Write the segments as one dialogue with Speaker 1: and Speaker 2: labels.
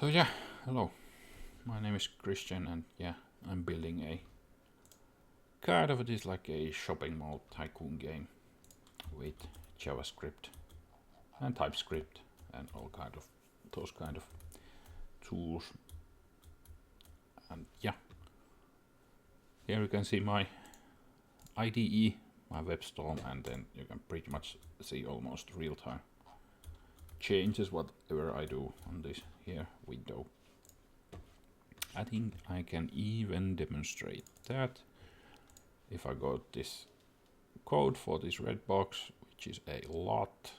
Speaker 1: So yeah, hello. My name is Christian, and yeah, I'm building a kind of this like a shopping mall tycoon game with JavaScript and TypeScript and all kind of those kind of tools. And yeah, here you can see my IDE, my web storm, and then you can pretty much see almost real time changes whatever I do on this here window. I think I can even demonstrate that if I got this code for this red box, which is a lot,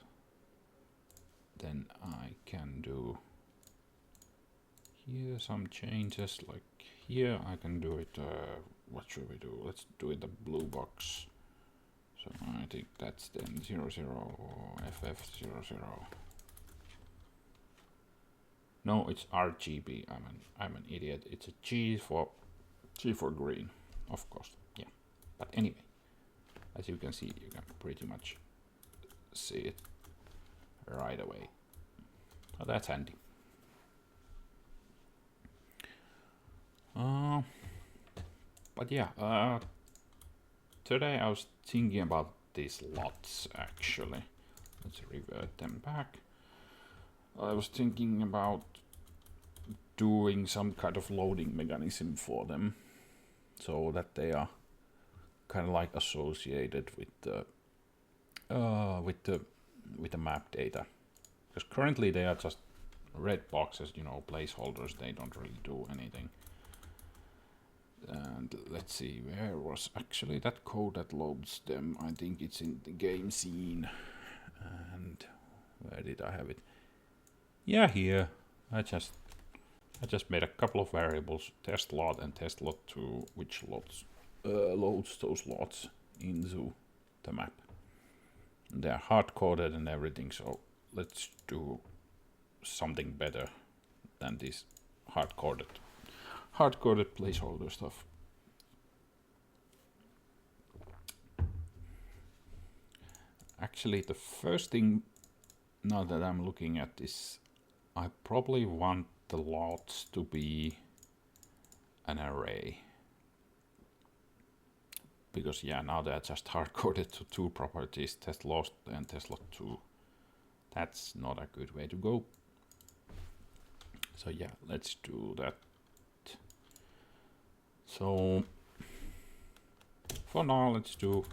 Speaker 1: then I can do here some changes, like here I can do it, what should we do? Let's do it the blue box. So I think that's then 00 or FF00. No, it's RGB. I'm an idiot. It's a G for green, of course. Yeah. But anyway, as you can see, you can pretty much see it right away. So that's handy. But yeah, today I was thinking about these lots actually. Let's revert them back. I was thinking about doing some kind of loading mechanism for them so that they are kind of like associated with the map data, because currently they are just red boxes, you know, placeholders. They don't really do anything. And let's see, where was actually that code that loads them? I think it's in the game scene. And where did I have it? Yeah, here. I just made a couple of variables, test lot and test lot 2, which loads those lots into the map. They're hard coded and everything, so let's do something better than this hard coded placeholder stuff. Actually, the first thing now that I'm looking at this, I probably want the lots to be an array. Because yeah, now they're just hard-coded to two properties, test lot and test lot 2. That's not a good way to go. So yeah, let's do that. So for now, let's do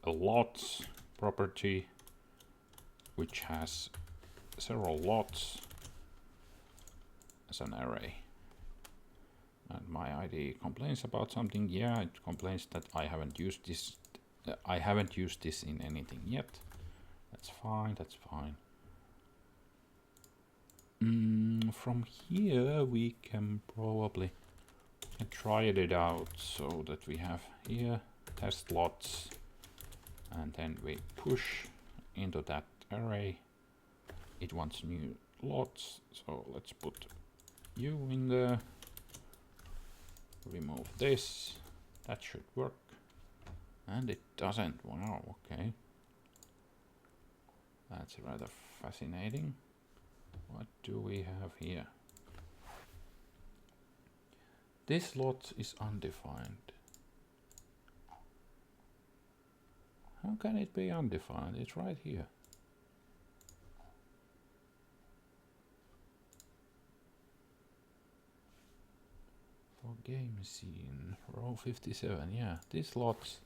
Speaker 1: a lots property which has several lots as an array. And my ID complains about something. Yeah, it complains that I haven't used this. I haven't used this in anything yet. That's fine. That's fine. From here we can probably try it out so that we have here test lots, and then we push into that array. It wants new lots, so let's put you in there. Remove this. That should work. And it doesn't. Wow, okay. That's rather fascinating. What do we have here? This lot is undefined. How can it be undefined? It's right here. For game scene, row 57. Yeah, this lot.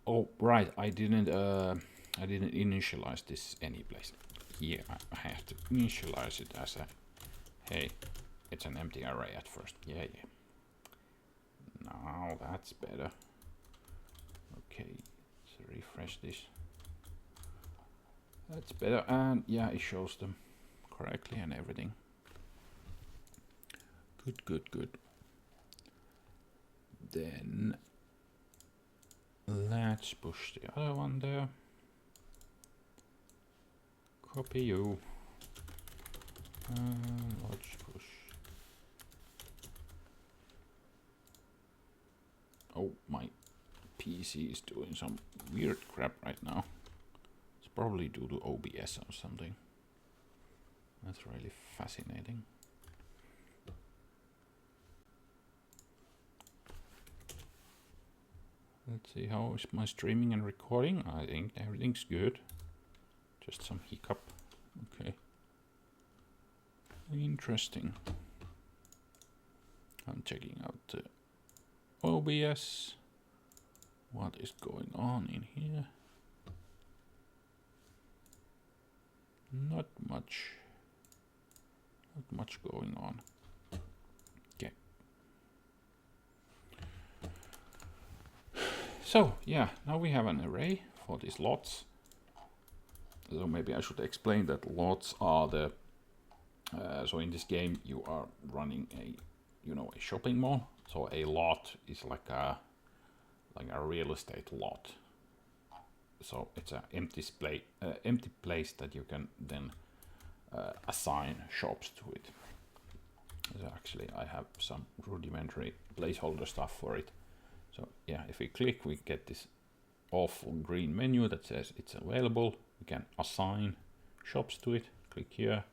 Speaker 1: Oh, right. I didn't initialize this anyplace. Here I have to initialize it as a, hey, it's an empty array at first. Yeah. Now that's better. Okay, let's refresh this. That's better, and yeah, it shows them correctly and everything. Good. Then let's push the other one there. Copy you. Let's push. Oh, my PC is doing some weird crap right now. Let's probably due to OBS or something. That's really fascinating. Let's see, how is my streaming and recording? I think everything's good. Just some hiccup. Okay. Interesting. I'm checking out the OBS. What is going on in here? Not much going on. Okay. So yeah, now we have an array for these lots. So maybe I should explain that lots are the so in this game you are running a shopping mall. So a lot is like a real estate lot. So it's an empty place that you can then assign shops to it. So actually I have some rudimentary placeholder stuff for it. So yeah, if we click, we get this awful green menu that says it's available. We can assign shops to it. Click here.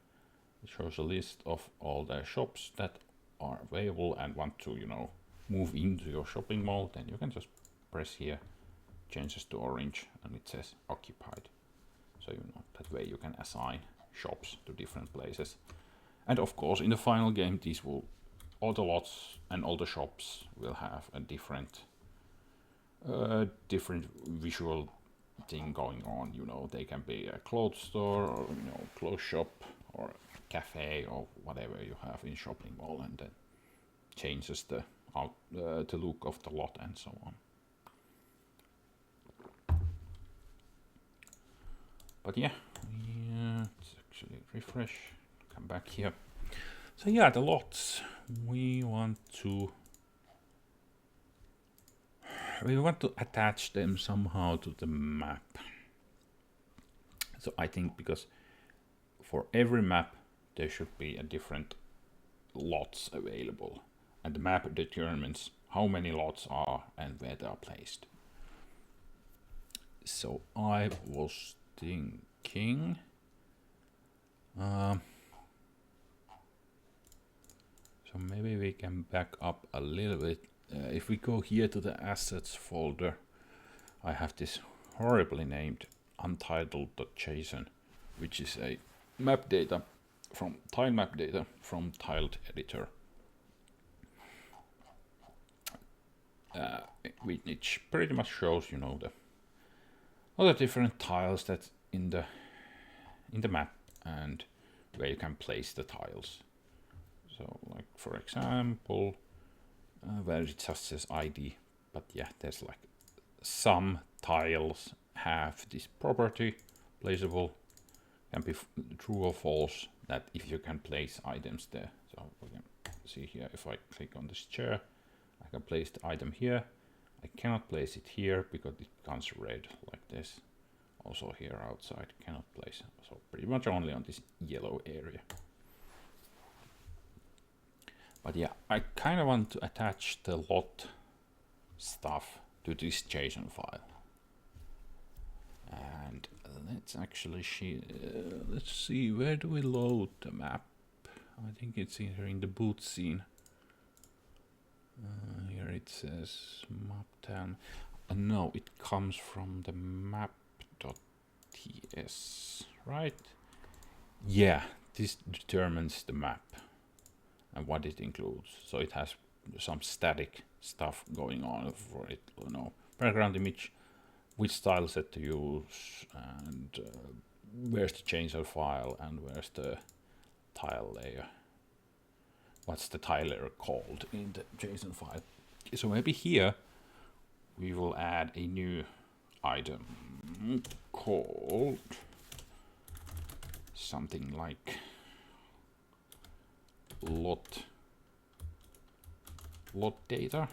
Speaker 1: It shows a list of all the shops that are available and want to, move into your shopping mall. Then you can just press here, changes to orange, and it says occupied. So that way you can assign shops to different places. And of course, in the final game, all the lots and all the shops will have a different visual thing going on. They can be a clothes store or clothes shop or cafe or whatever you have in shopping mall, and then changes the look of the lot and so on. But yeah, let's actually refresh, come back here. So yeah, the lots, we want to attach them somehow to the map. So I think because for every map there should be a different lots available, and the map determines how many lots are and where they are placed. So I was thinking so maybe we can back up a little bit. If we go here to the assets folder, I have this horribly named untitled.json, which is a map data from tile map data from tiled editor, which pretty much shows all the different tiles that's in the map and where you can place the tiles. So like for example, where it just says ID, but yeah, there's like some tiles have this property, placeable, can be true or false, that if you can place items there. So we can see here, if I click on this chair, I can place the item here. I cannot place it here because it becomes red like this. Also here outside, cannot place. So pretty much only on this yellow area. But yeah, I kind of want to attach the lot stuff to this JSON file. And let's actually let's see, where do we load the map? I think it's here in the boot scene. Here it says map10. No, it comes from the map.ts, right? Yeah, this determines the map and what it includes. So it has some static stuff going on for it, background image, which style set to use, and where's the chainsaw file, and where's the tile layer. What's the tile layer called in the JSON file? So maybe here we will add a new item called something like lot data.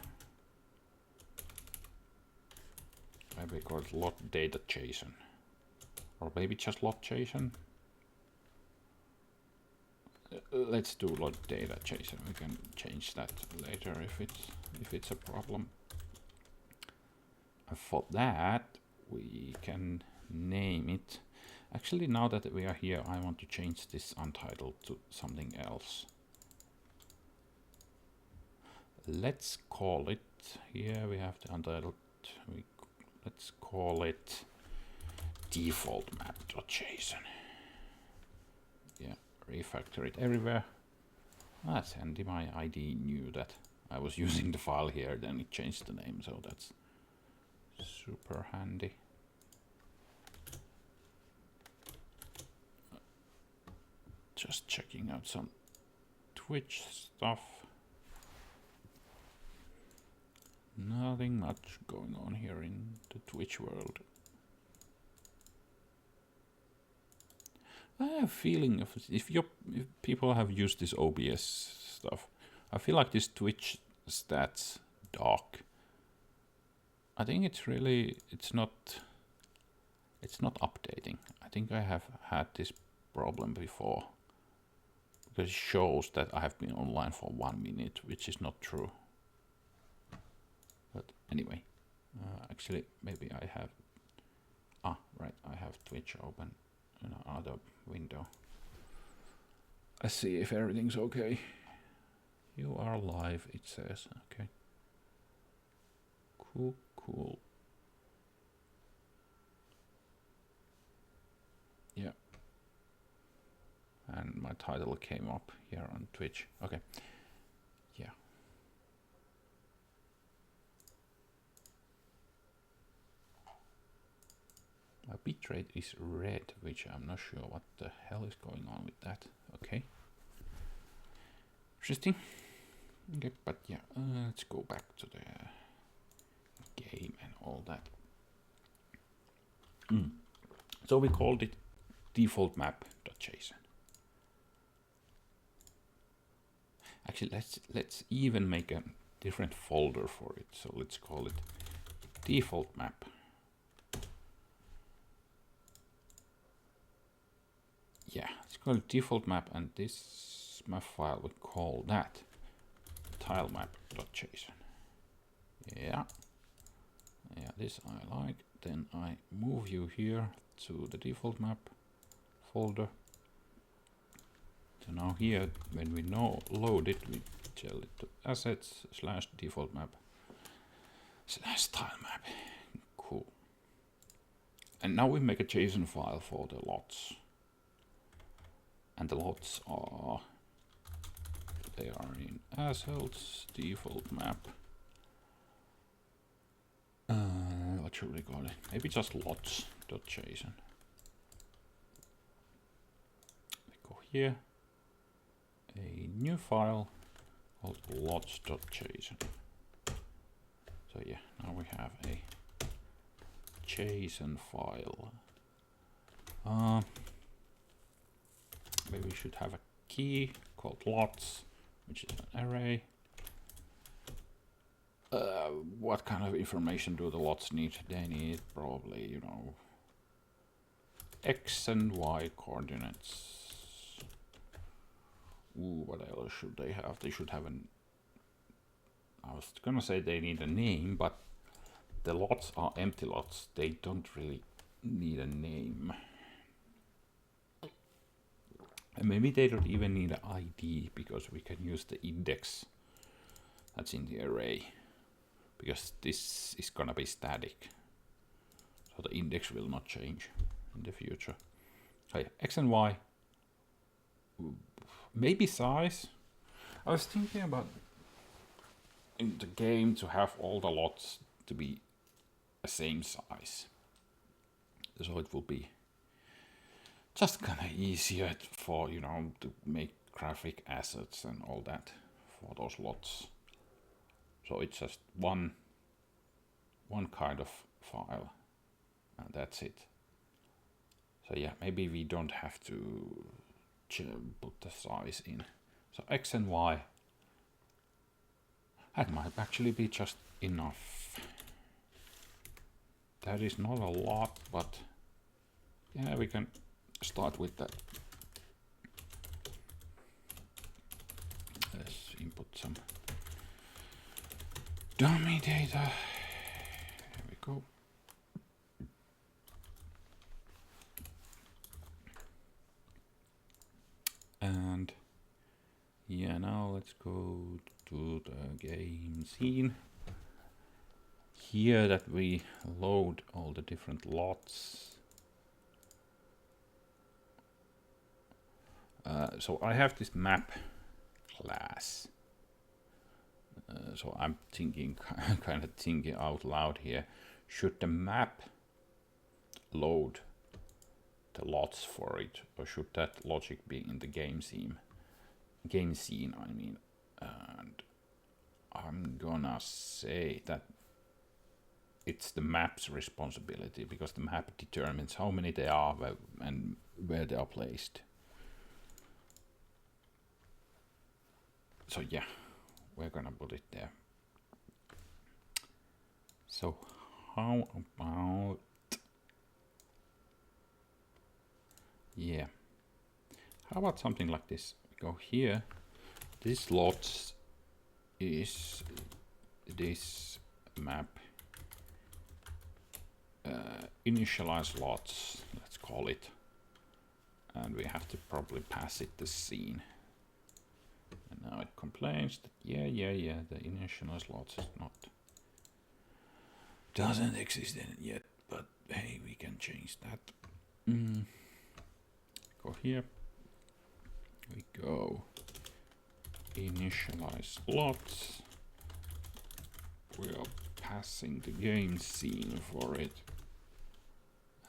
Speaker 1: Maybe call it lot data JSON, or maybe just lot JSON. Let's do lot data JSON. We can change that later if it's a problem. And for that we can name it. Actually, now that we are here, I want to change this untitled to something else. Let's call it, here we have the untitled, let's call it default map.json. Yeah, refactor it everywhere. That's handy, my ID knew that I was using the file here, then it changed the name, so that's super handy. Just checking out some Twitch stuff. Nothing much going on here in the Twitch world. I have a feeling if people have used this OBS stuff, I feel like this Twitch stats doc, I think it's not updating. I think I have had this problem before, because it shows that I have been online for 1 minute, which is not true. But anyway, actually maybe I have, right, I have Twitch open in another window. Let's see if everything's okay. You are live, it says. Okay. Cool. Yeah. And my title came up here on Twitch. Okay. Yeah. My bitrate is red, which I'm not sure what the hell is going on with that. Okay. Interesting. Okay, but yeah, let's go back to the game and all that. So we called it default map.json. Actually, let's even make a different folder for it. So let's call it default map. Yeah, let's call it default map, and this map file we call that tilemap.json. Yeah, this I like. Then I move you here to the default map folder. So now here, when we load it, we tell it to assets / default map / tilemap. Cool. And now we make a JSON file for the lots. And the lots are, they are in assets, default map. What should we call it? Maybe just lots.json. We go here, a new file called lots.json. So yeah, now we have a JSON file. Maybe we should have a key called lots, which is an array. What kind of information do the lots need? They need probably, you know, X and Y coordinates. Ooh, what else should they have? They should have I was gonna say they need a name, but the lots are empty lots. They don't really need a name. And maybe they don't even need an ID, because we can use the index that's in the array, because this is gonna be static. So the index will not change in the future. So yeah, X and Y. Maybe size. I was thinking about in the game to have all the lots to be the same size. So it will be just kind of easier for, you know, to make graphic assets and all that for those lots. So it's just one kind of file, and that's it. So yeah, maybe we don't have to put the size in. So X and Y, that might actually be just enough. That is not a lot, but yeah, we can start with that. Let's input some dummy data. There we go. And yeah, now let's go to the game scene. Here that we load all the different lots. So I have this map class. So I'm thinking, kind of thinking out loud here. Should the map load the lots for it, or should that logic be in the game scene? Game scene, I mean. And I'm gonna say that it's the map's responsibility, because the map determines how many there are and where they are placed. So yeah, we're gonna put it there. So how about, yeah, how about something like this? We go here, this lots is this map initialize lots, let's call it, and we have to probably pass it the scene. And now it complains that yeah, the initialize lots is not, doesn't exist in it yet, but hey, we can change that. Go here, we go initialize lots, we are passing the game scene for it,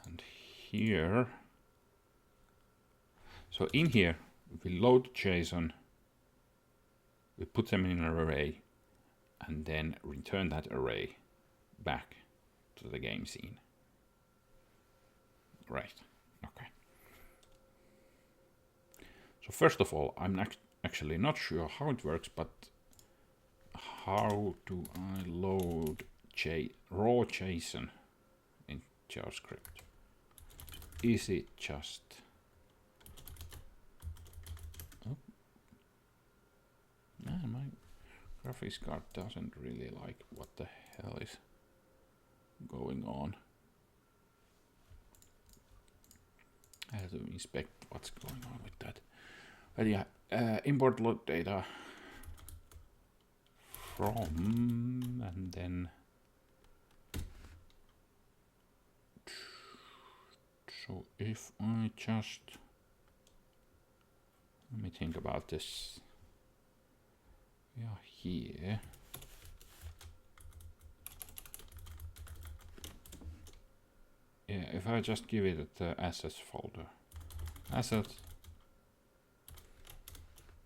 Speaker 1: and here, so in here we load JSON, we put them in an array, and then return that array back to the game scene. Right, okay. So first of all, I'm actually not sure how it works, but how do I load raw JSON in JavaScript? Is it just... Oh. Man, my graphics card doesn't really like what the hell is going on. I have to inspect what's going on with that. But yeah, import load data from, and then so if I just, let me think about this. We are here. Yeah, if I just give it the assets folder, assets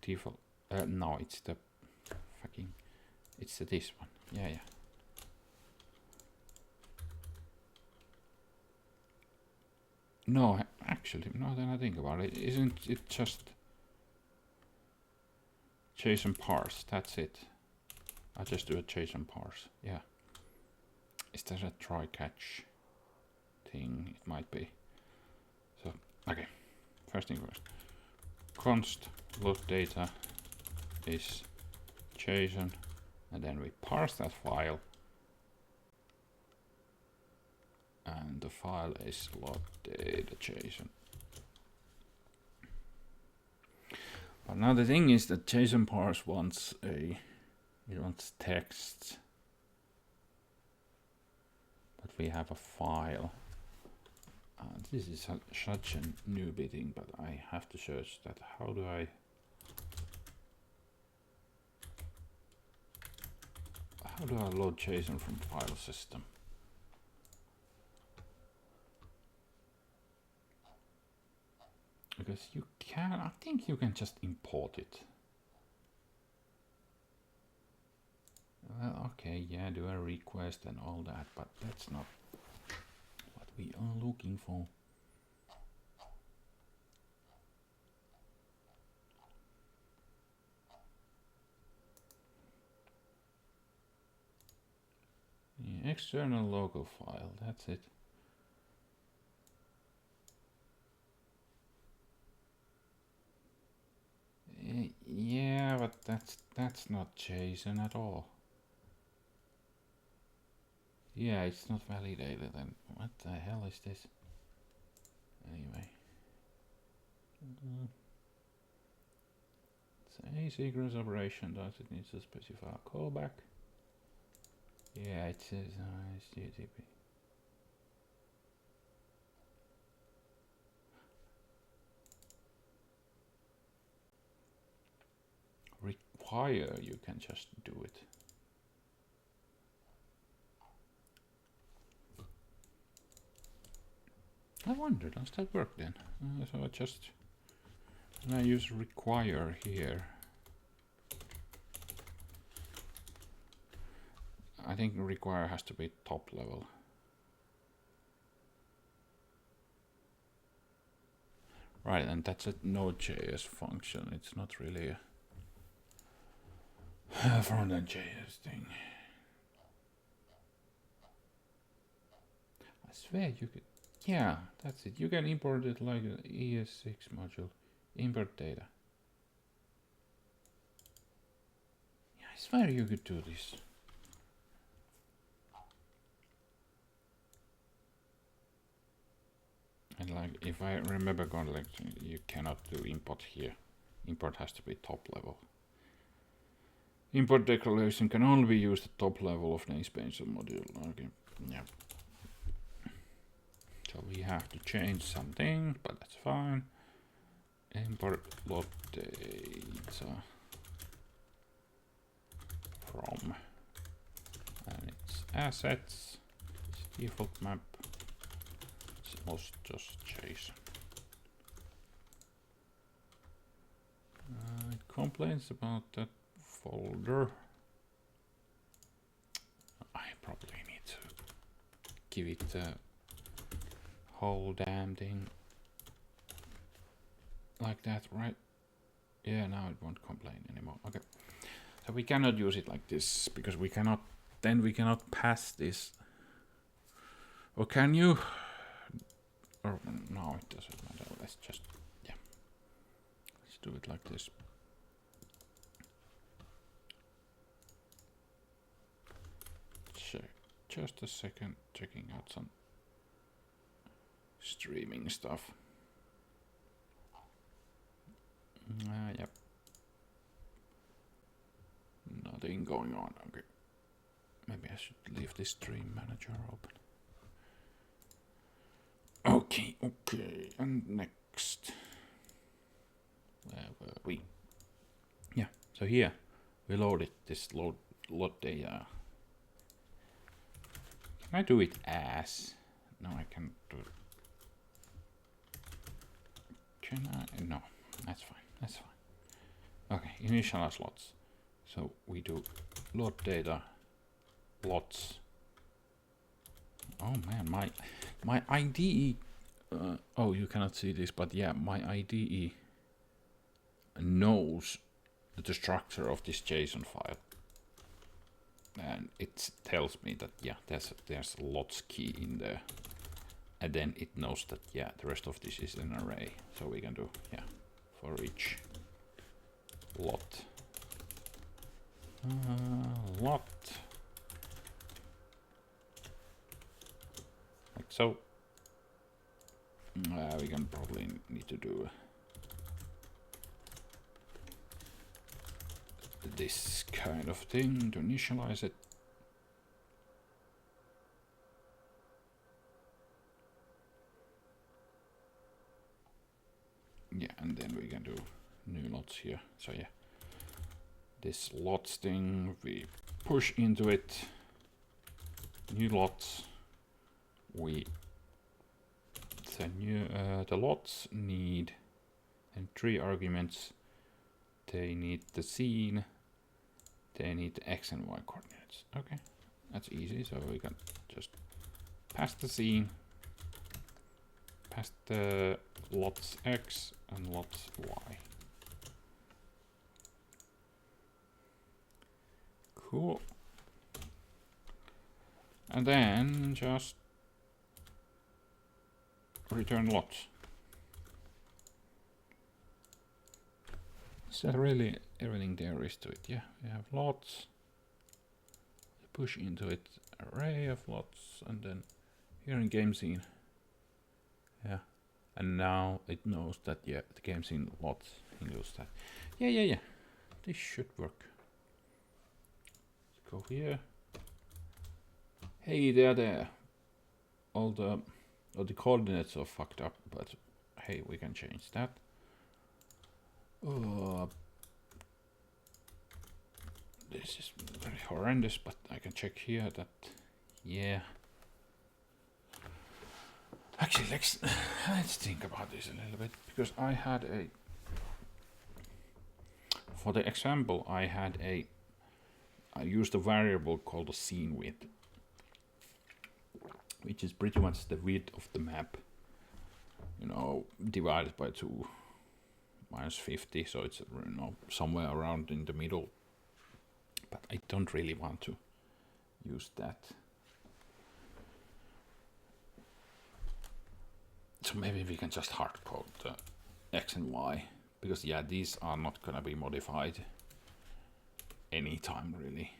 Speaker 1: default. No, it's the fucking, it's this one. Yeah. No, actually, now that I think about it, isn't it just JSON parse? That's it. I just do a JSON parse. Yeah. Is that a try catch thing? It might be. So okay. First thing first. Const load data is JSON, and then we parse that file, and the file is load data JSON. But now the thing is that JSON parse wants it wants text, but we have a file. This is such a newbie thing, but I have to search that. How do I load JSON from file system? Because you can, I think you can just import it. Well, okay, yeah, do a request and all that, but that's not what we are looking for. Yeah, external local file, that's it. Yeah, but that's not JSON at all. Yeah, it's not validated. And what the hell is this? Anyway. asynchronous operation. Does it need to specify a callback? Yeah, it says HTTP. Require, you can just do it. I wonder, does that work then? So I just, when I use require here, I think require has to be top level. Right, and that's a Node.js function. It's not really a front-end JS thing. I swear you could, yeah, that's it. You can import it like an ES6 module. Import data. Yeah, I swear you could do this. And like, if I remember correctly, you cannot do import here. Import has to be top level. Import declaration can only be used at top level of namespace or module. Okay, yeah. So we have to change something, but that's fine. Import load data from, and it's assets, it's default map. Was just JSON. It complains about that folder. I probably need to give it the whole damn thing like that, right? Yeah, now it won't complain anymore. Okay, so we cannot use it like this because we cannot. Then we cannot pass this. Or can you? Or no, it doesn't matter. Let's just, yeah. Let's do it like this. Check. Just a second, checking out some streaming stuff. Yep. Nothing going on. Okay. Maybe I should leave this stream manager open. Okay, okay, and next. Where were we? Yeah, so here we loaded this load data. Can I do it as? No, I can do it. Can I? No, that's fine, that's fine. Okay, initialize lots. So we do load data, lots. Oh man, my IDE, oh, you cannot see this, but yeah, my IDE knows the structure of this JSON file. And it tells me that, yeah, there's a lots key in there. And then it knows that, yeah, the rest of this is an array. So we can do, yeah, for each lot. Lot. Like so. We can probably need to do this kind of thing to initialize it. Yeah, and then we can do new lots here. So yeah, this lots thing, we push into it, new lots, the lots need, and 3 arguments. They need the scene, they need the X and Y coordinates. Okay, that's easy. So we can just pass the scene, pass the lots X and lots Y. Cool. And then just return lots. So really everything there is to it. Yeah, we have lots, push into it array of lots, and then here in game scene, yeah, and now it knows that, yeah, the game scene lots includes that. Yeah. this should work. Let's go here. Hey, there. All the coordinates are fucked up, but hey, we can change that. This is very horrendous, but I can check here that, yeah. Actually, let's think about this a little bit, because I had for the example, I used a variable called the scene width, which is pretty much the width of the map, you know, divided by 2 minus 50, so it's, you know, somewhere around in the middle. But I don't really want to use that. So maybe we can just hard code the X and Y, because yeah, these are not gonna be modified anytime really.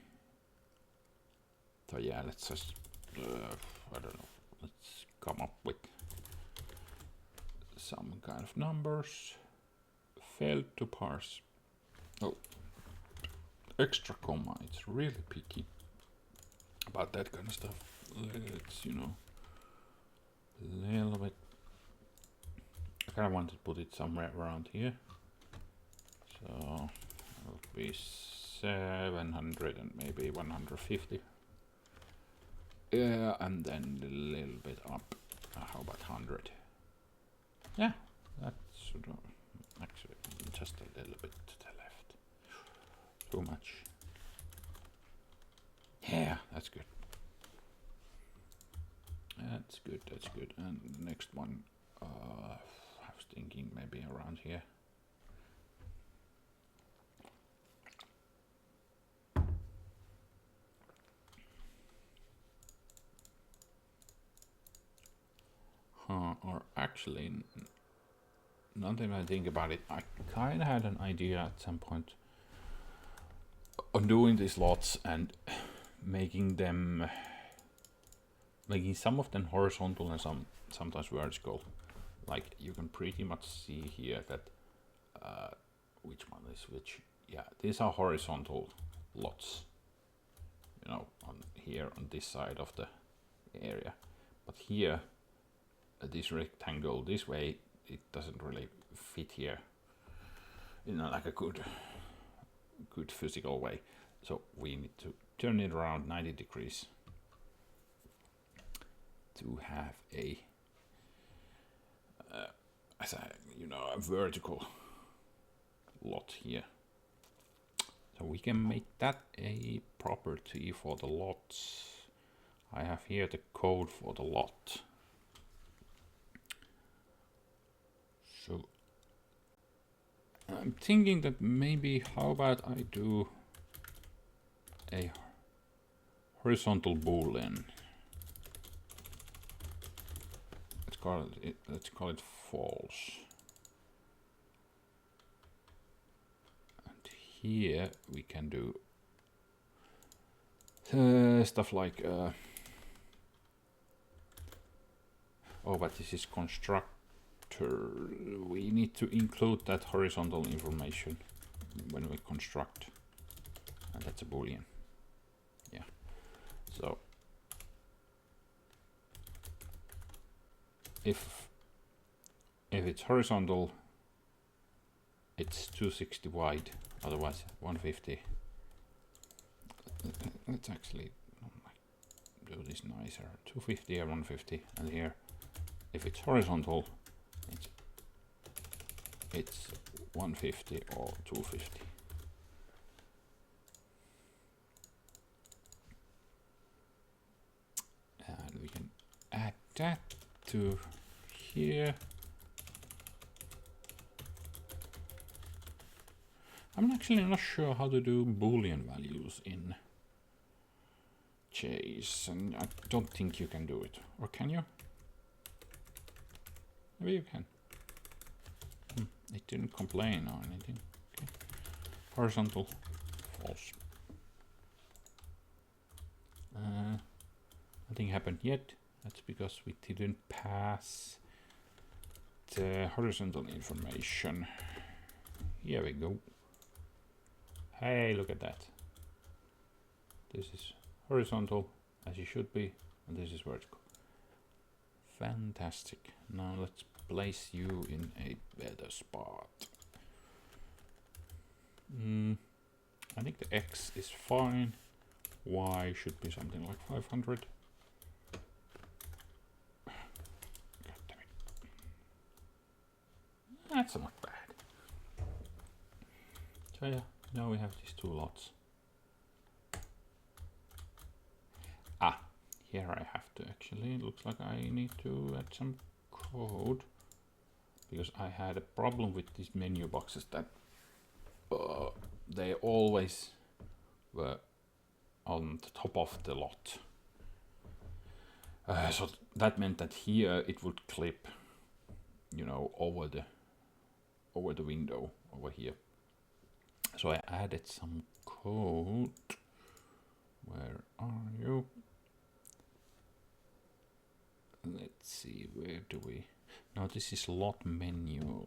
Speaker 1: So yeah, let's just, I don't know, let's come up with some kind of numbers. Failed to parse. Oh, extra comma, it's really picky about that kind of stuff. Let's, you know, a little bit. I kind of want to put it somewhere around here. So it'll be 700 and maybe 150. Yeah, and then a little bit up. How about 100? Yeah, that should actually just a little bit to the left. Too much. Yeah, that's good. That's good, that's good. And the next one, I was thinking maybe around here. Or actually, now that I think about it, I kind of had an idea at some point on doing these lots and making some of them horizontal and sometimes vertical. Like you can pretty much see here that which one is which. Yeah, these are horizontal lots, you know, on here on this side of the area, but here this rectangle this way, it doesn't really fit here in like a good physical way. So we need to turn it around 90 degrees to have a a vertical lot here. So we can make that a property for the lots. I have here the code for the lot. So I'm thinking that maybe how about I do a horizontal boolean. Let's call it false. And here we can do stuff like oh, but this is constructor. We need to include that horizontal information when we construct, and that's a boolean. Yeah, so if it's horizontal, it's 260 wide, otherwise 150. Let's actually do this nicer. 250 or 150, and here, if it's horizontal, it's 150 or 250. And we can add that to here. I'm actually not sure how to do Boolean values in JSON. I don't think you can do it. Or can you? Maybe you can. It didn't complain or anything. Okay. Horizontal, false. Nothing happened yet. That's because we didn't pass the horizontal information. Here we go. Hey, look at that. This is horizontal, as it should be, and this is vertical. Fantastic. Now let's place you in a better spot. I think the X is fine. Y should be something like 500. God damn it. That's not bad. So yeah, now we have these two lots. Here I have to actually, it looks like I need to add some code, because I had a problem with these menu boxes that they always were on the top of the lot. So that meant that here it would clip, you know, over the window over here. So I added some code. Where are you? Let's see, where do we? Now this is lot menu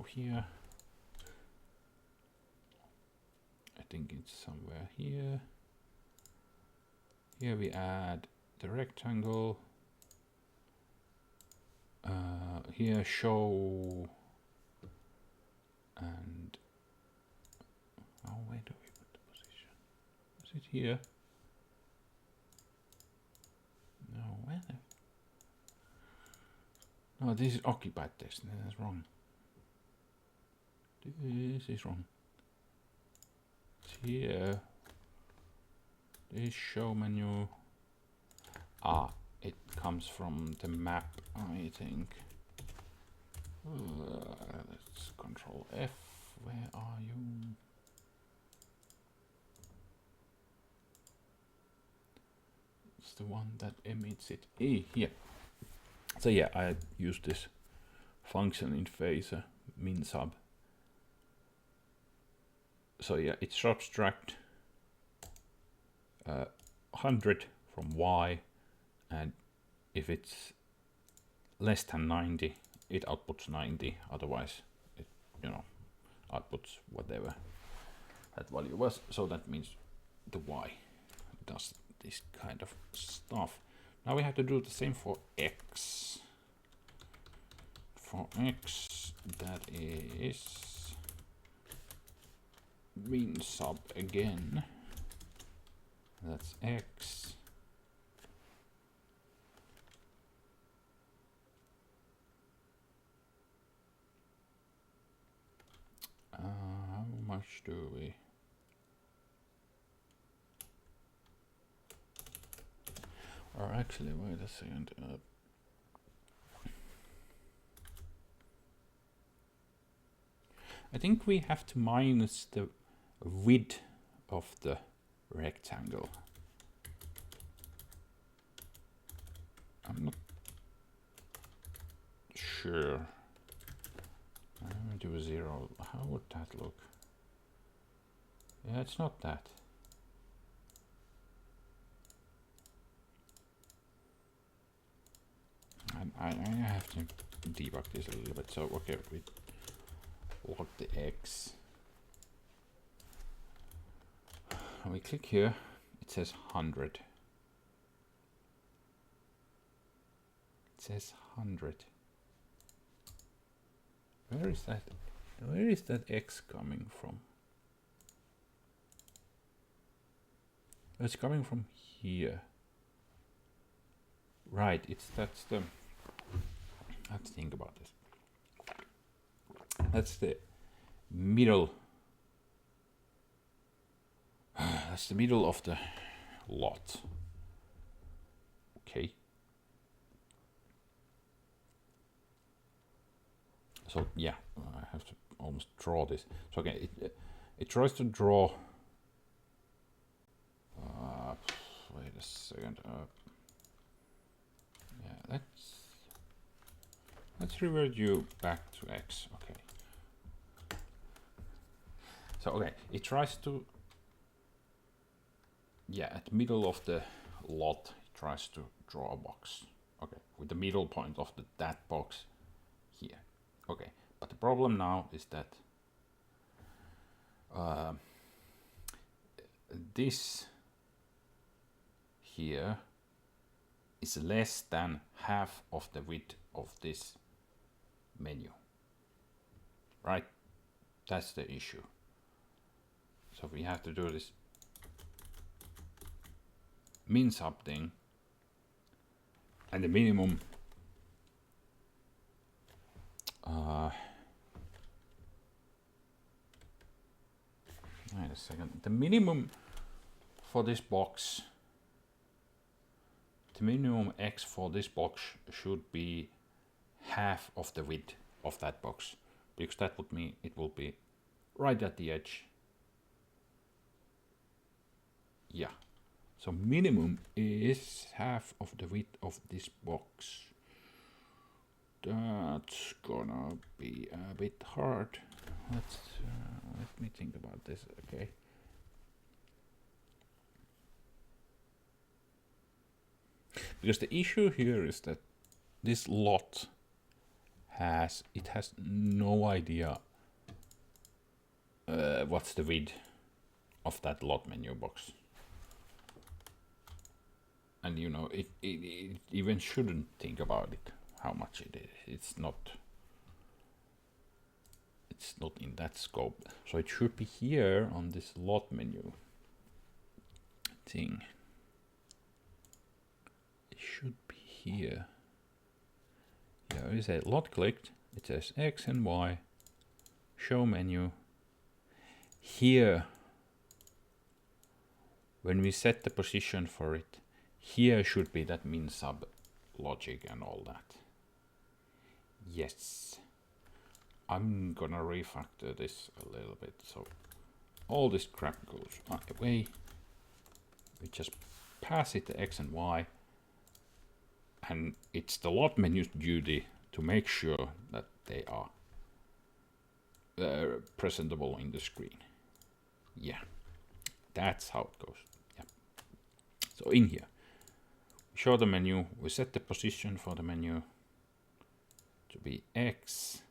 Speaker 1: here. I think it's somewhere here. Here we add the rectangle. Here show, and where do we put the position? Is it here? No, where? No, this is occupied text. That's wrong. This is wrong. It's here. This show menu. It comes from the map, I think. Let's Control F. Where are you? It's the one that emits it. Here. So yeah, I use this function in phaser min sub. So yeah, it subtract 100 from Y, and if it's less than 90, it outputs 90. Otherwise, it, you know, outputs whatever that value was. So that means the Y does this kind of stuff. Now we have to do the same for X. For X, that is min sub again. That's X. How much do we? Or actually, wait a second. I think we have to minus the width of the rectangle. I'm not sure. I'm going to do 0. How would that look? Yeah, it's not that. I have to debug this a little bit. So okay, we load the X. When we click here, it says 100. It says 100. Where is that? Where is that X coming from? It's coming from here. Right, that's the, I have to think about this. That's the middle. That's the middle of the lot. Okay. So yeah, I have to almost draw this. So okay, it tries to draw. Wait a second. Yeah, let's revert you back to X. Okay. So okay, it tries to. Yeah, at the middle of the lot, it tries to draw a box. Okay, with the middle point of that box here. Okay, but the problem now is that this here is less than half of the width of this menu, right? That's the issue. So we have to do this min sub thing, and the minimum wait a second. The minimum for this box, the minimum X for this box should be half of the width of that box, because that would mean it will be right at the edge. Yeah. So minimum is half of the width of this box. That's gonna be a bit hard. Let me think about this. Okay. Because the issue here is that this lot has no idea what's the width of that lot menu box. And you know, it even shouldn't think about it, how much it is. It's not in that scope. So it should be here on this lot menu thing. It should be here. Yeah, it is a lot clicked. It says X and Y, show menu. Here, when we set the position for it, here should be that min sub logic and all that. Yes. I'm gonna refactor this a little bit, so all this crap goes away. We just pass it the X and Y, and it's the lot menu's duty to make sure that they are presentable in the screen. Yeah, that's how it goes. Yeah. So in here, we show the menu, we set the position for the menu to be X.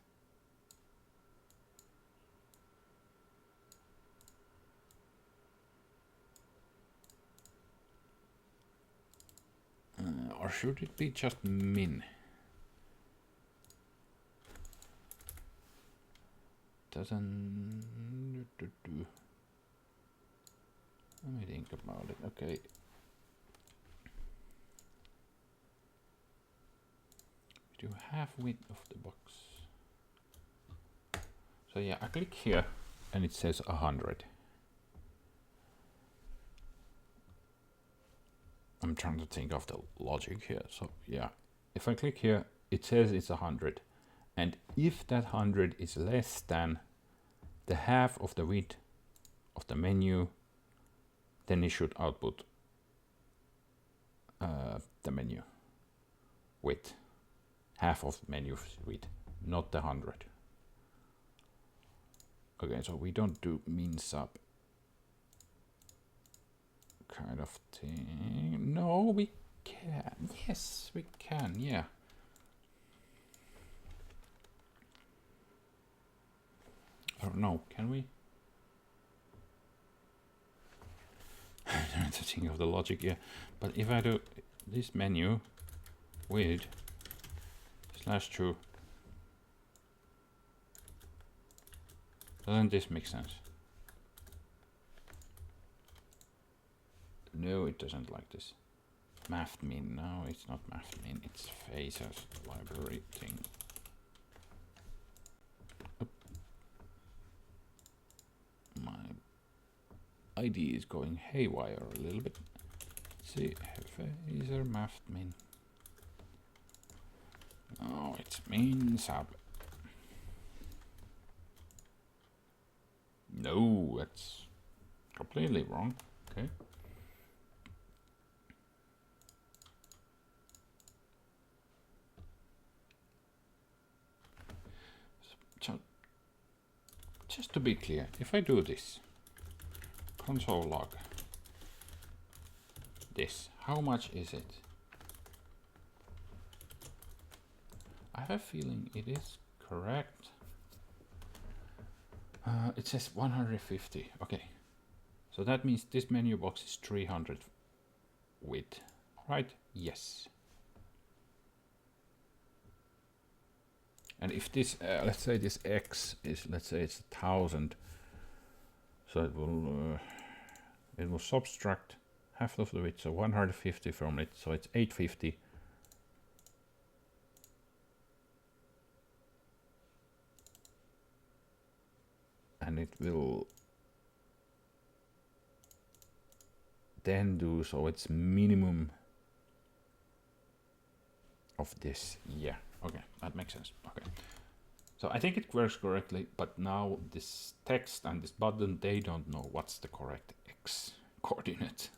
Speaker 1: Or should it be just min? Doesn't. Let me think about it. Okay. We do half width of the box. So yeah, I click here and it says 100. I'm trying to think of the logic here. So yeah, if I click here, it says it's 100. And if that 100 is less than the half of the width of the menu, then it should output the menu width, half of the menu width, not the 100. Okay, so we don't do min sub kind of thing. No, we can. Yes, we can. Yeah. Or no, can we? I don't have to think of the logic here. But if I do this menu with /2, doesn't this make sense? No, it doesn't like this. Math min. No, it's not math min. It's phasers library thing. Oop. My ID is going haywire a little bit. Let's see, phaser math min. Oh, it's min sub. No, that's completely wrong. Okay. So, just to be clear, if I do this, console log, this, how much is it? I have a feeling it is correct. It says 150. Okay. So that means this menu box is 300 width, right? Yes. And if this, let's say this X is, let's say it's 1000, so it will subtract half of the width, so 150 from it, so it's 850. And it will then do, so it's minimum of this. Yeah, okay, that makes sense. Okay, so I think it works correctly, but now this text and this button, they don't know what's the correct X coordinate.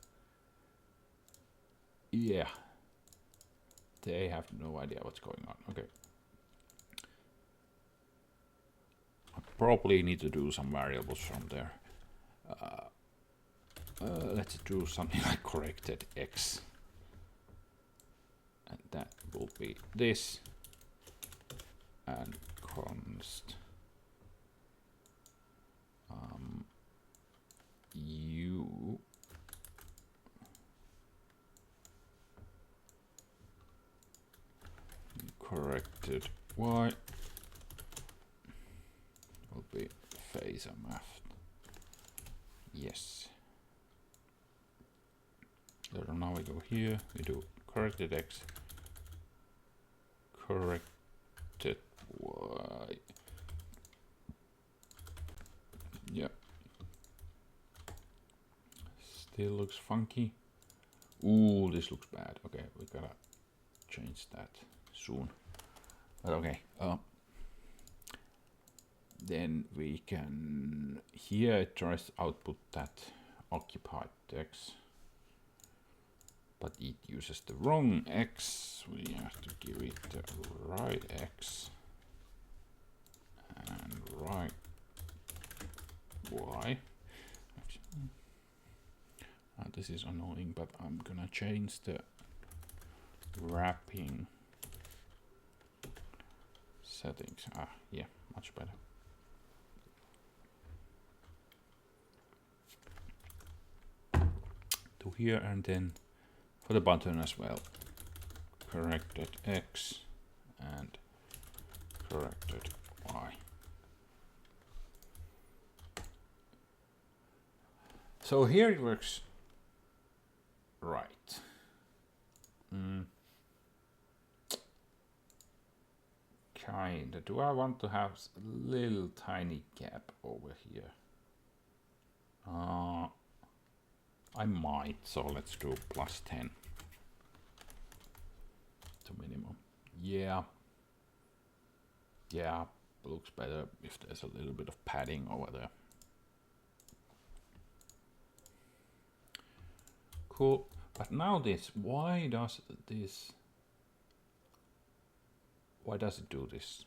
Speaker 1: Yeah, they have no idea what's going on. Okay, I probably need to do some variables from there. Let's do something like corrected X, and that will be this, and const u corrected y will be phasor math. Yes. So now we go here, we do corrected X, corrected Y. Yeah. Still looks funky. Ooh, this looks bad. Okay, we gotta change that soon. But okay. Then we can, here it tries to output that occupied text, but it uses the wrong X. We have to give it the right X and right Y. This is annoying, but I'm gonna change the wrapping settings. Yeah, much better. To here, and then for the button as well, corrected X and corrected Y. So here it works right. Kinda. Do I want to have a little tiny gap over here? I might, so let's do +10 to minimum. Yeah, looks better if there's a little bit of padding over there. Cool, but now this, why does it do this?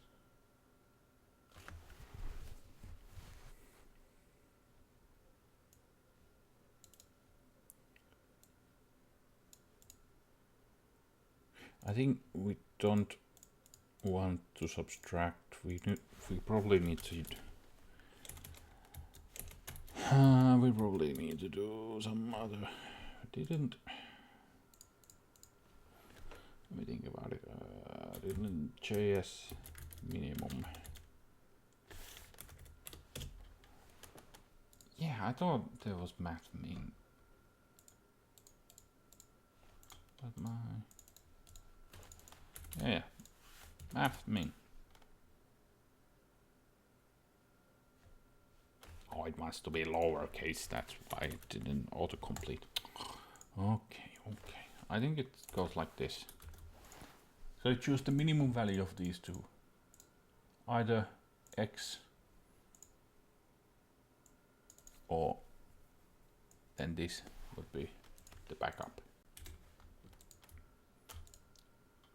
Speaker 1: I think we don't want to subtract. We probably need to. We probably need to do some other. Didn't. Let me think about it. Didn't JS minimum. Yeah, I thought there was math min. But yeah, math min. Oh, it wants to be lowercase, that's why it didn't autocomplete. Okay. I think it goes like this. So I choose the minimum value of these two. Either X or then this would be the backup.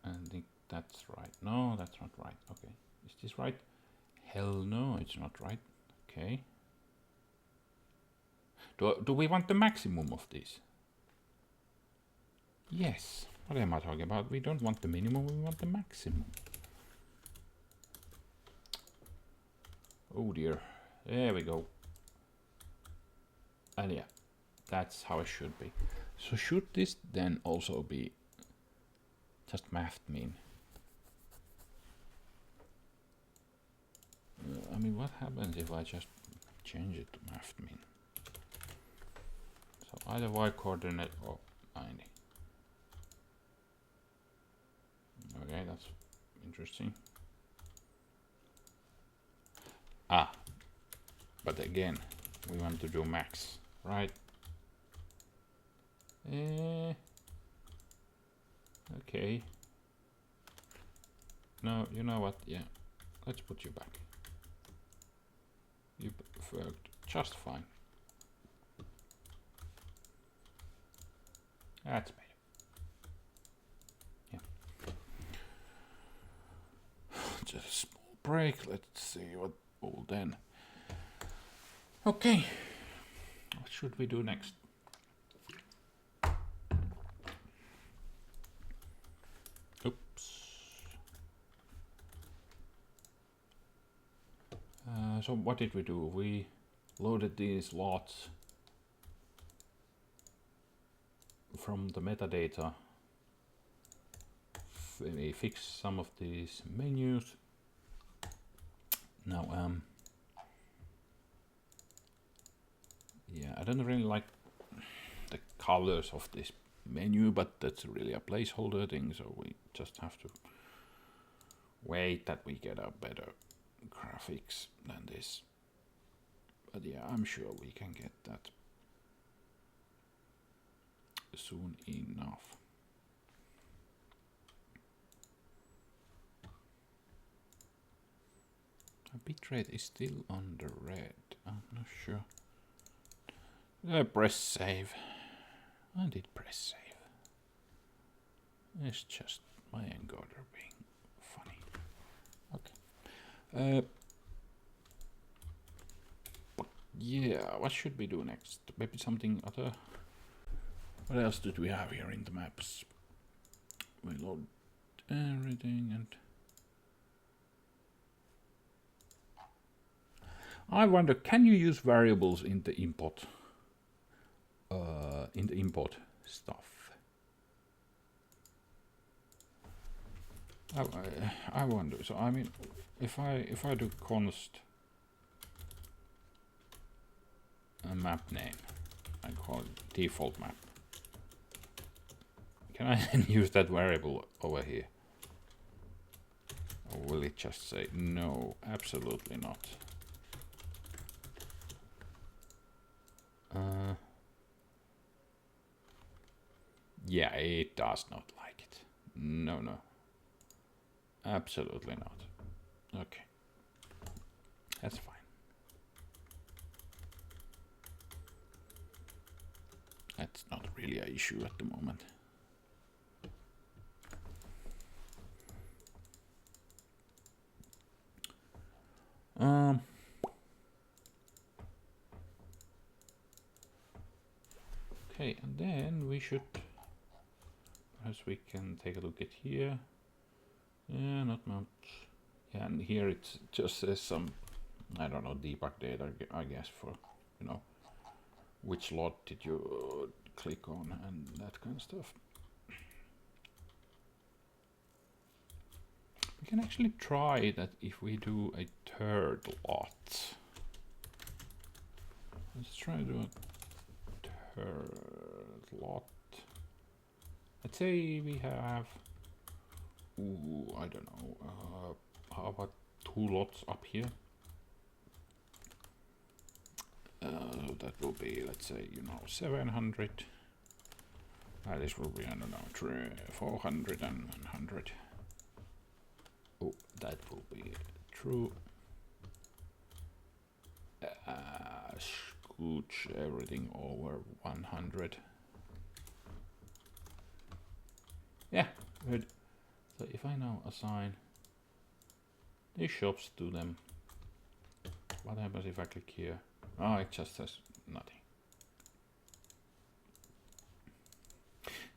Speaker 1: I think that's right. No, that's not right. Okay. Is this right? Hell no, it's not right. Okay. Do we want the maximum of this? Yes. What am I talking about? We don't want the minimum, we want the maximum. Oh dear. There we go. And yeah, that's how it should be. So should this then also be just math mean? I mean, what happens if I just change it to math mean? So either y coordinate or 90. Okay, that's interesting. Ah, but again, we want to do max, right? Okay. No, you know what? Yeah, let's put you back. You worked just fine. That's better. Yeah. Just a small break. Let's see what will then. Okay. What should we do next? Oops. So what did we do? We loaded these lots from the metadata. We fixed some of these menus. Now, yeah, I don't really like the colors of this menu, but that's really a placeholder thing, so we just have to wait that we get a better graphics than this. But yeah, I'm sure we can get that soon enough. Bitrate is still on the red. I'm not sure. Did I press save? I did press save. It's just my encoder being funny. Okay. Yeah, what should we do next? Maybe something other. What else did we have here in the maps? We load everything and I wonder, can you use variables in the import? In the import stuff. I wonder. So I mean, if I do const a map name, I call it default map. Can I then use that variable over here? Or will it just say no? Absolutely not. Yeah, it does not like it. No, no. Absolutely not. Okay. That's fine. That's not really an issue at the moment. Okay, and then we should, perhaps we can take a look at here. Yeah, not much. Yeah, and here it just says some, I don't know, debug data, I guess, for, you know, which lot did you click on and that kind of stuff. We can actually try that if we do a third lot. Let's try to do a third lot. Let's say we have, ooh, I don't know, how about 2 lots up here? That will be, let's say, you know, 700. This will be, I don't know, 400 and 100. Oh, that will be true. Scooch everything over 100. Yeah, good. So if I now assign these shops to them, what happens if I click here? Oh, it just says nothing.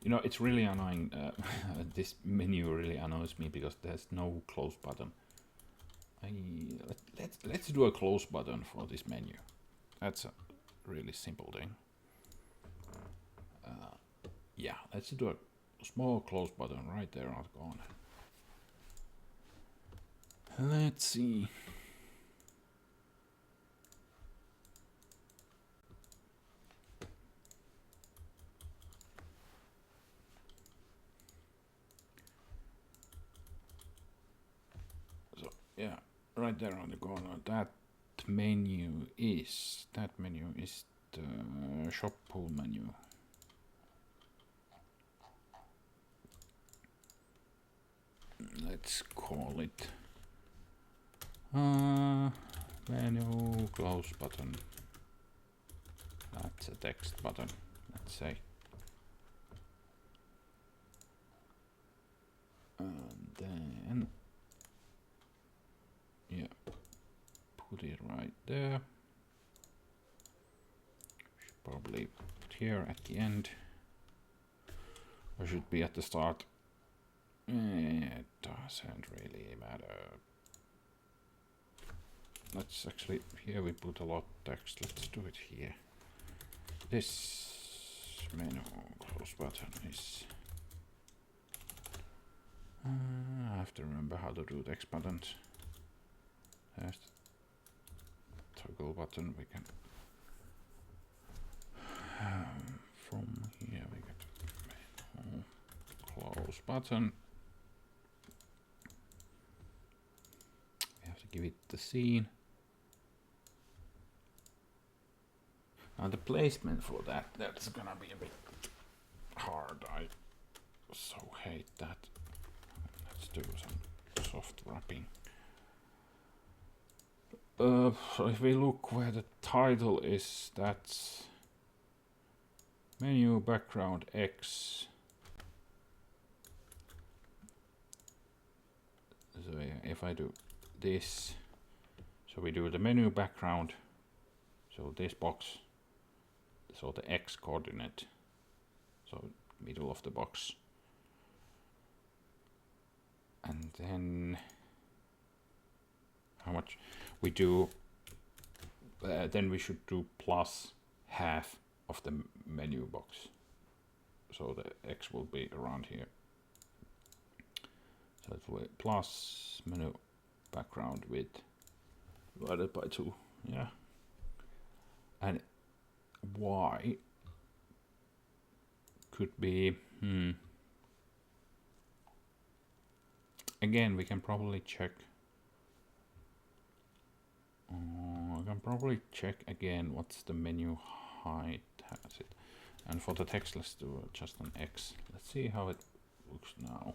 Speaker 1: You know, it's really annoying. This menu really annoys me because there's no close button. let's do a close button for this menu. That's a really simple thing. Yeah, let's do a small close button right there on the corner. Let's see. So yeah, right there on the corner. That menu is the shop pool menu. Let's call it menu close button. That's a text button, let's say. And then, yeah, put it right there. Should probably put here at the end. Or should be at the start. It doesn't really matter. Let's actually, here we put a lot of text. Let's do it here. This menu close button is. I have to remember how to do text buttons. There's the toggle button. We can. From here we get menu close button. We have to give it the scene. Now the placement for that's gonna be a bit hard. I so hate that. Let's do some soft wrapping. So if we look where the title is, that's menu background X. So yeah, if I do this, so we do the menu background, so this box, so the X coordinate, so middle of the box, and then how much we do, then we should do plus half of the menu box, so the X will be around here. So it's plus menu background width divided by 2, yeah. And Y could be, again, we can probably check. I can probably check again what's the menu height has it. And for the text, let's do just an X. Let's see how it looks now.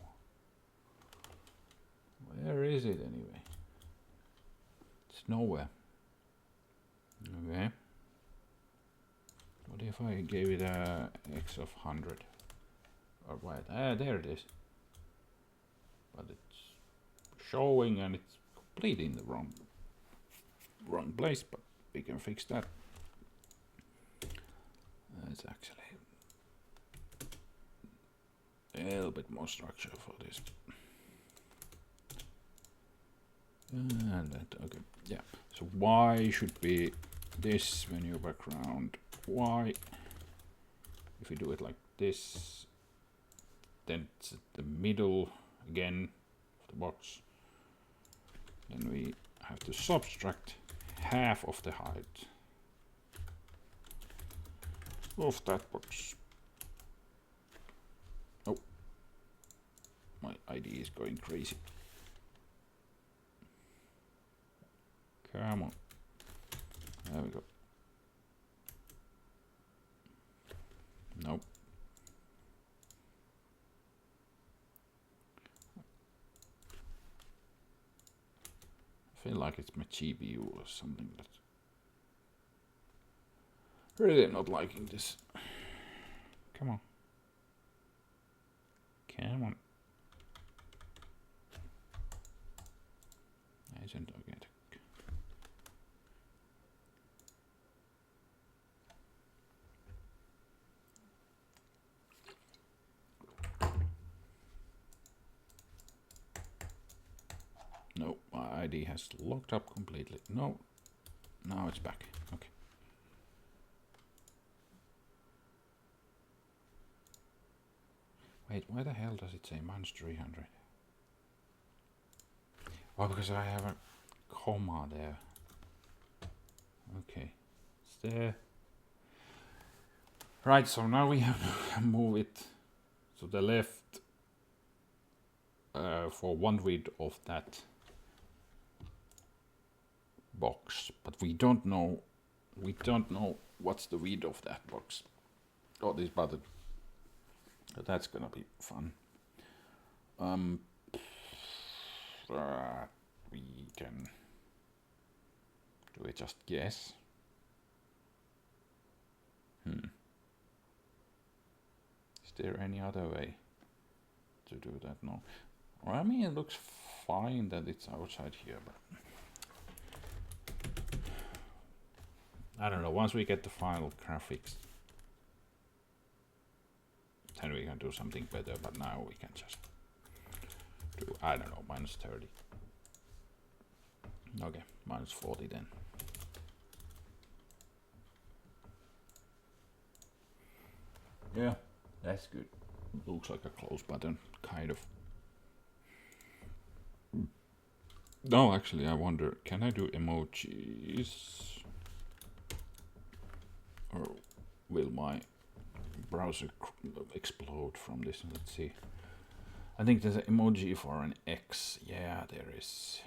Speaker 1: Where is it anyway? It's nowhere. Okay. What if I gave it a X of 100? Or what? There it is. But it's showing and it's completely in the wrong place, but we can fix that. It's actually a little bit more structure for this. And that, okay, yeah. So Y should be this menu background Y. If we do it like this, then it's at the middle again of the box. Then we have to subtract half of the height of that box. Oh, my ID is going crazy. Come on. There we go. Nope. I feel like it's my GPU or something that really not liking this. Come on. Come on. Isn't okay. No, my ID has locked up completely. No, now it's back. Okay. Wait, why the hell does it say -300? Oh, because I have a comma there. Okay, it's there. Right, so now we have to move it to the left for one read of that box, but we don't know what's the read of that box or this button. So that's gonna be fun. We can do we just guess? Is there any other way to do that? No. Well, I mean, it looks fine that it's outside here, but I don't know. Once we get the final graphics, then we can do something better. But now we can just do, I don't know, -30. Okay, -40 then. Yeah, that's good. Looks like a close button, kind of. No, actually, I wonder, can I do emojis? Or will my browser explode from this? Let's see. I think there's an emoji for an X. Yeah, there is.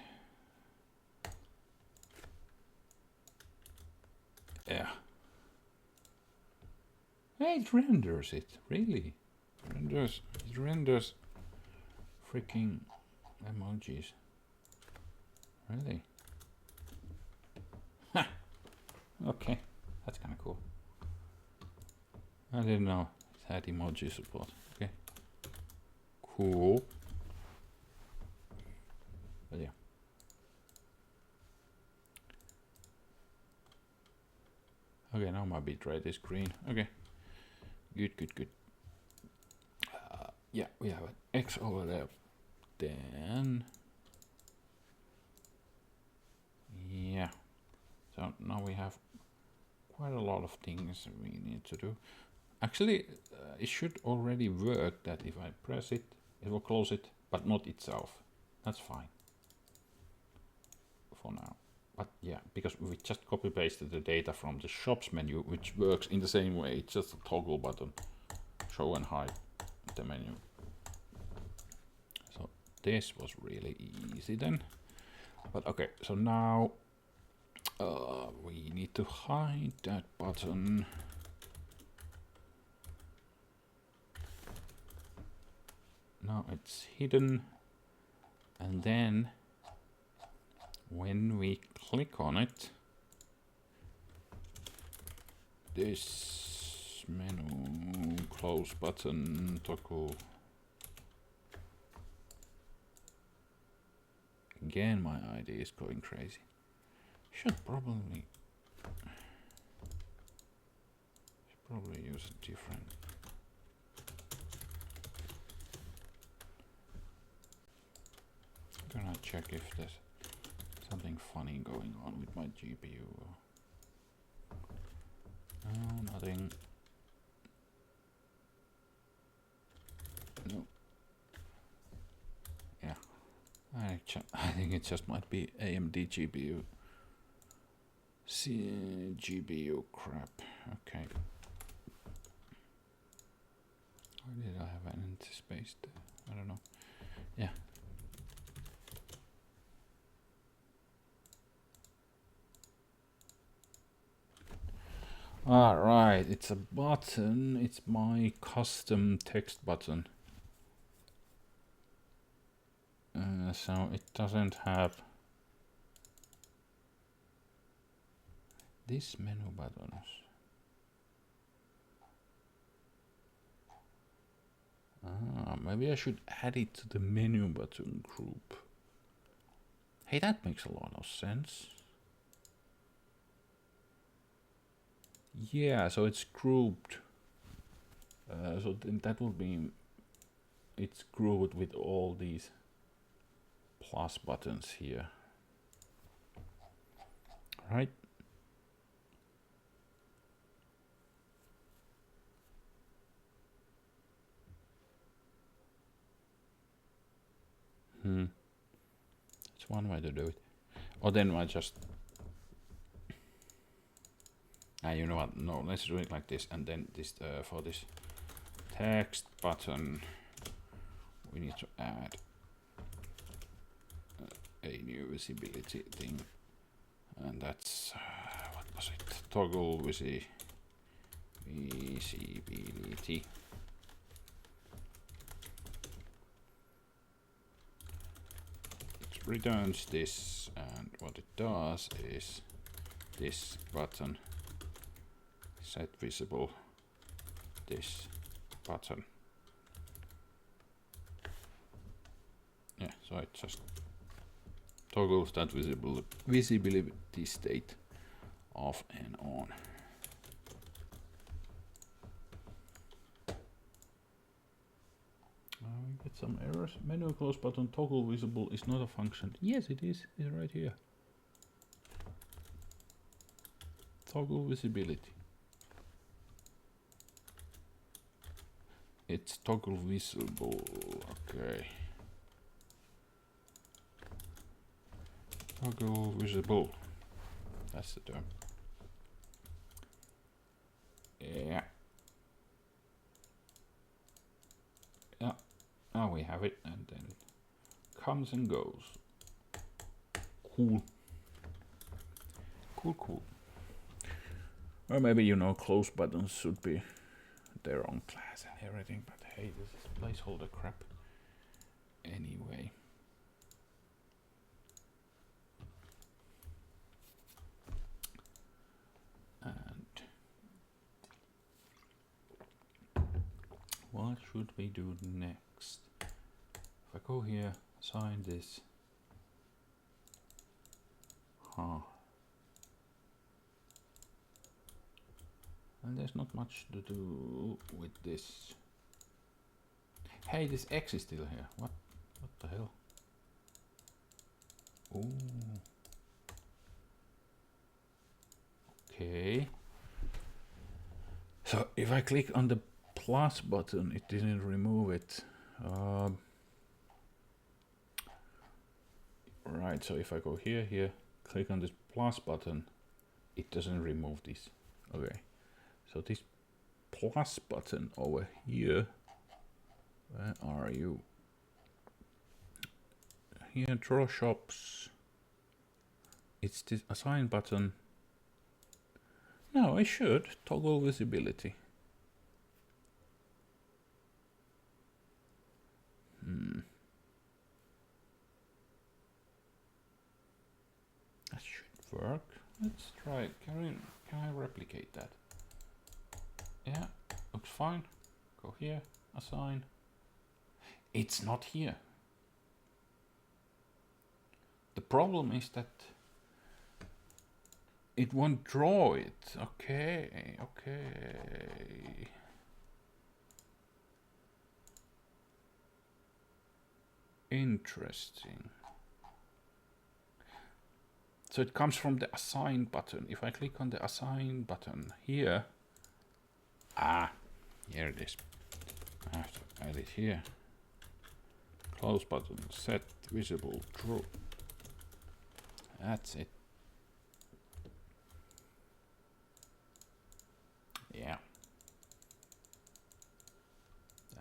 Speaker 1: Yeah. Hey, it renders it, really. It renders freaking emojis. Really? Ha! Okay, that's kind of cool. I didn't know it had emoji support. Okay. Cool. But yeah. Okay, now my bitrate is green. Okay. Good. Yeah, we have an X over there. Then, yeah. So now we have quite a lot of things we need to do. Actually, it should already work that if I press it, it will close it, but not itself. That's fine for now. But yeah, because we just copy pasted the data from the shops menu, which works in the same way. It's just a toggle button, show and hide the menu. So this was really easy then. But okay, so now we need to hide that button. Now it's hidden, and then when we click on it, this menu close button toggle. Again, my ID is going crazy. Should probably use a different. I'm gonna check if there's something funny going on with my GPU. No, nothing. No. Yeah. I think it just might be AMD GPU. GPU crap. Okay. Or did I have an empty space there? I don't know. Yeah. Alright, it's a button. It's my custom text button. So it doesn't have these menu buttons. Maybe I should add it to the menu button group. Hey, that makes a lot of sense. Yeah, so it's grouped. So then that will be, it's grouped with all these plus buttons here. Right? That's one way to do it. Or then I just... you know what? No, let's do it like this. And then this for this text button, we need to add a new visibility thing. And that's... what was it? Toggle visibility. It returns this, and what it does is this button set visible this button. Yeah, so it just toggles that visibility state off and on. We get some errors. Menu close button toggle visible is not a function. Yes, it is. It's right here. Toggle visibility. It's toggle visible. Okay. Toggle visible. That's the term. Yeah. Yeah. Now we have it, and then it comes and goes. Cool. Cool, cool. Or maybe, you know, close buttons should be their own class and everything, but hey, this is placeholder crap anyway. And what should we do next? If I go here, assign this. And there's not much to do with this. Hey, this X is still here. What the hell? Ooh. Okay. So if I click on the plus button, it didn't remove it. Right, so if I go here, click on this plus button, it doesn't remove this. Okay. So this plus button over here, where are you? Here, draw shops. It's this assign button. No, I should toggle visibility. That should work. Let's try it. Can I replicate that? Yeah, looks fine. Go here, assign. It's not here. The problem is that it won't draw it. Okay, okay. Interesting. So it comes from the assign button. If I click on the assign button here, here it is. I have to add it here. Close button, set visible true. That's it. Yeah.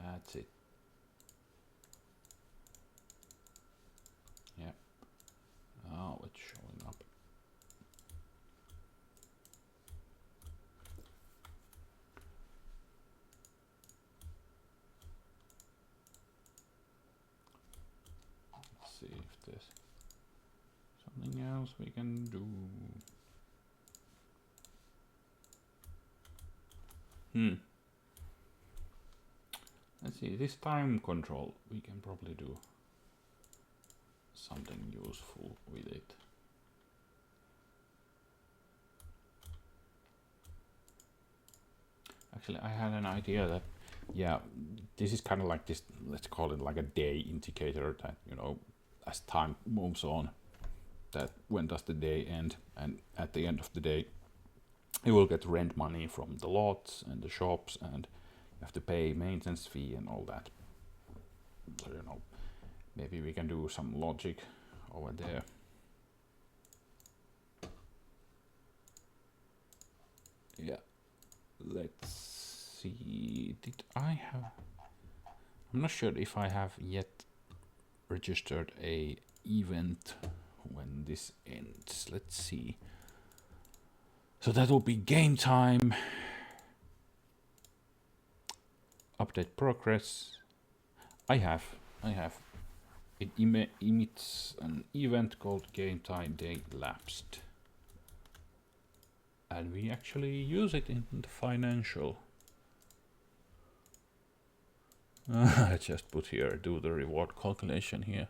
Speaker 1: That's it. Yeah. Oh, it's showing up. Let's see if there's something else we can do. Let's see, this time control, we can probably do something useful with it. Actually, I had an idea that, yeah, this is kind of like this, let's call it like a day indicator that, you know, as time moves on, that when does the day end, and at the end of the day you will get rent money from the lots and the shops, and you have to pay maintenance fee and all that. So you know, maybe we can do some logic over there. Yeah, let's see, did I have, I'm not sure if I have yet registered a event when this ends. Let's see. So that will be game time, update progress. I have it emits an event called game time day lapsed, and we actually use it in the financial. I just put here, do the reward calculation here.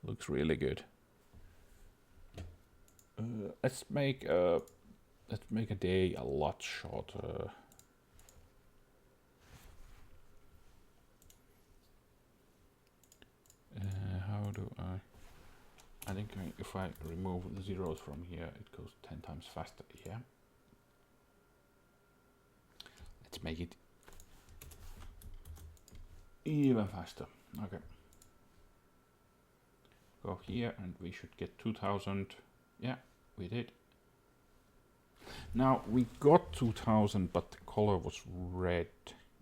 Speaker 1: Looks really good. Let's make a day a lot shorter. How do I think if I remove the zeros from here, it goes 10 times faster. Yeah. Let's make it even faster. Okay. Go here and we should get 2000. Yeah, we did. Now we got 2000, but the color was red.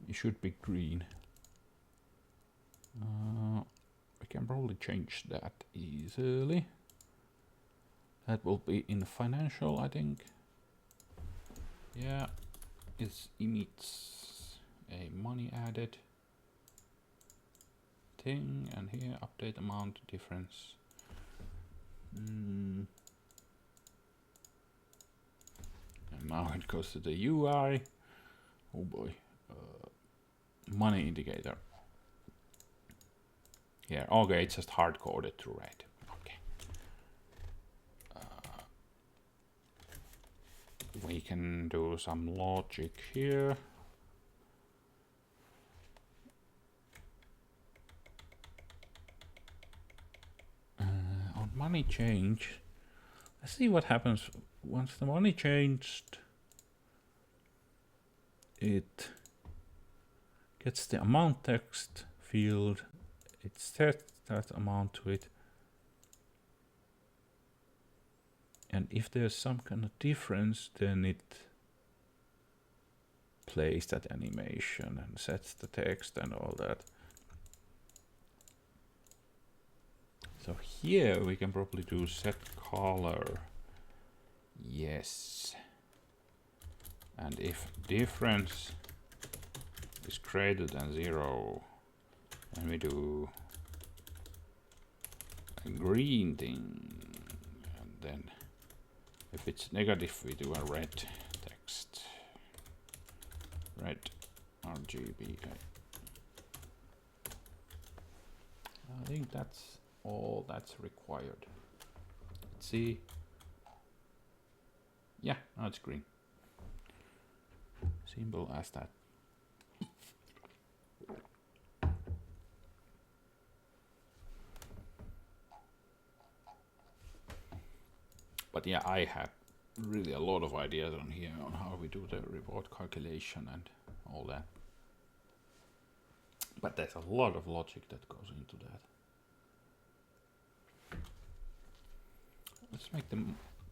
Speaker 1: It should be green. We can probably change that easily. That will be in financial, I think. Yeah, it emits a money added thing, and here update amount difference. And now it goes to the UI. Oh boy, money indicator. Here, okay, it's just hard coded to red. Okay. We can do some logic here. On money change, let's see what happens once the money changed. It gets the amount text field. It sets that amount to it, and if there's some kind of difference, then it plays that animation and sets the text and all that. So here we can probably do set color. Yes. And if difference is greater than 0, and we do a green thing, and then if it's negative, we do a red text. Red RGB. I think that's all that's required. Let's see. Yeah, now it's green. Simple as that. But yeah, I had really a lot of ideas on here on how we do the reward calculation and all that. But there's a lot of logic that goes into that. Let's make the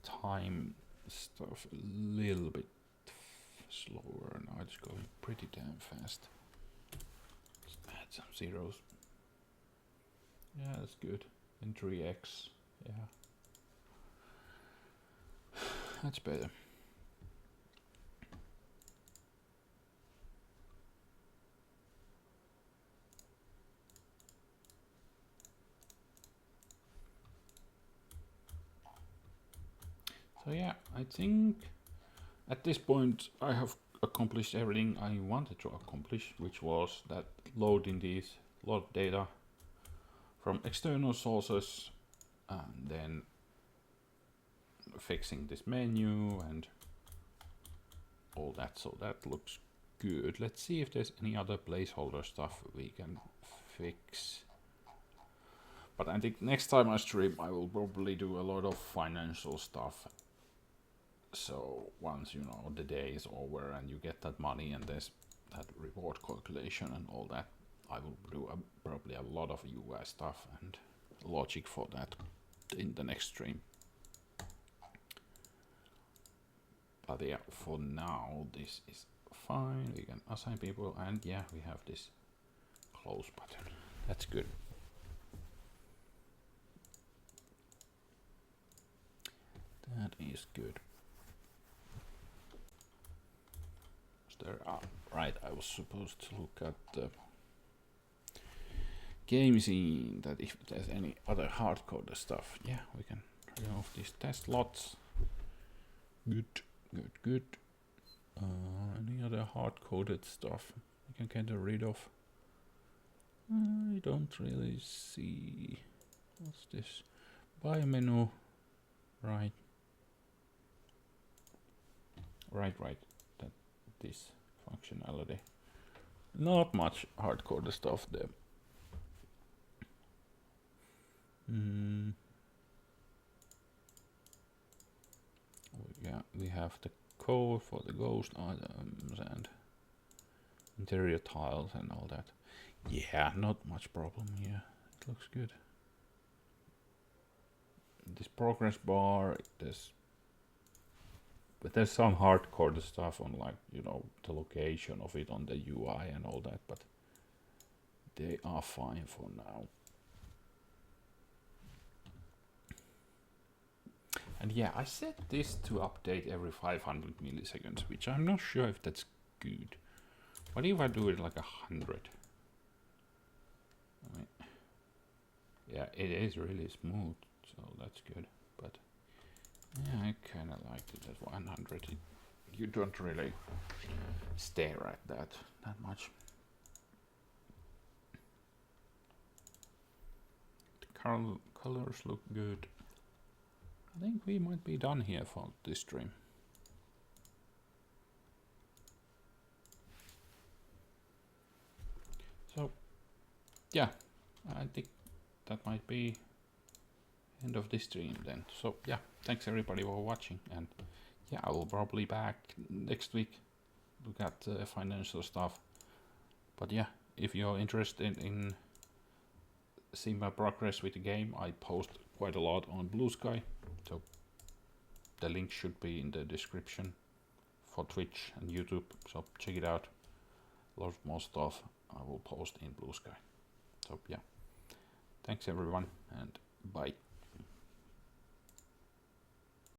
Speaker 1: time stuff a little bit slower. Now it's going pretty damn fast. Let's add some zeros. Yeah, that's good. And 3x. Yeah. That's better. So yeah, I think at this point I have accomplished everything I wanted to accomplish, which was that loading these load data from external sources and then fixing this menu and all that. So that looks good. Let's see if there's any other placeholder stuff we can fix. But I think next time I stream, I will probably do a lot of financial stuff. So once, you know, the day is over and you get that money and there's that reward calculation and all that, I will do probably a lot of UI stuff and logic for that in the next stream. But yeah, for now, this is fine. We can assign people, and yeah, we have this close button. That's good. That is good. Right, I was supposed to look at the game scene, that if there's any other hard-coded stuff. Yeah, we can remove these test lots. Good. Any other hard-coded stuff we can get rid of? I don't really see. What's this? Buy menu. Right. This functionality. Not much hard-coded stuff there. Yeah, we have the code for the ghost items and interior tiles and all that. Yeah, not much problem here. It looks good. This progress bar, but there's some hardcore stuff on, like, you know, the location of it on the UI and all that, but they are fine for now. And yeah, I set this to update every 500 milliseconds, which I'm not sure if that's good. What if I do it like 100? I mean, yeah, it is really smooth, so that's good. But yeah, I kind of liked it at 100. You don't really stare at that much. The colors look good. I think we might be done here for this stream. So yeah, I think that might be end of this stream then. So yeah, thanks everybody for watching, and yeah, I will probably back next week, look at financial stuff. But yeah, if you're interested in seeing my progress with the game, I post quite a lot on Blue Sky, so the link should be in the description for Twitch and YouTube, so check it out. A lot more stuff I will post in Blue Sky. So yeah, thanks everyone, and bye.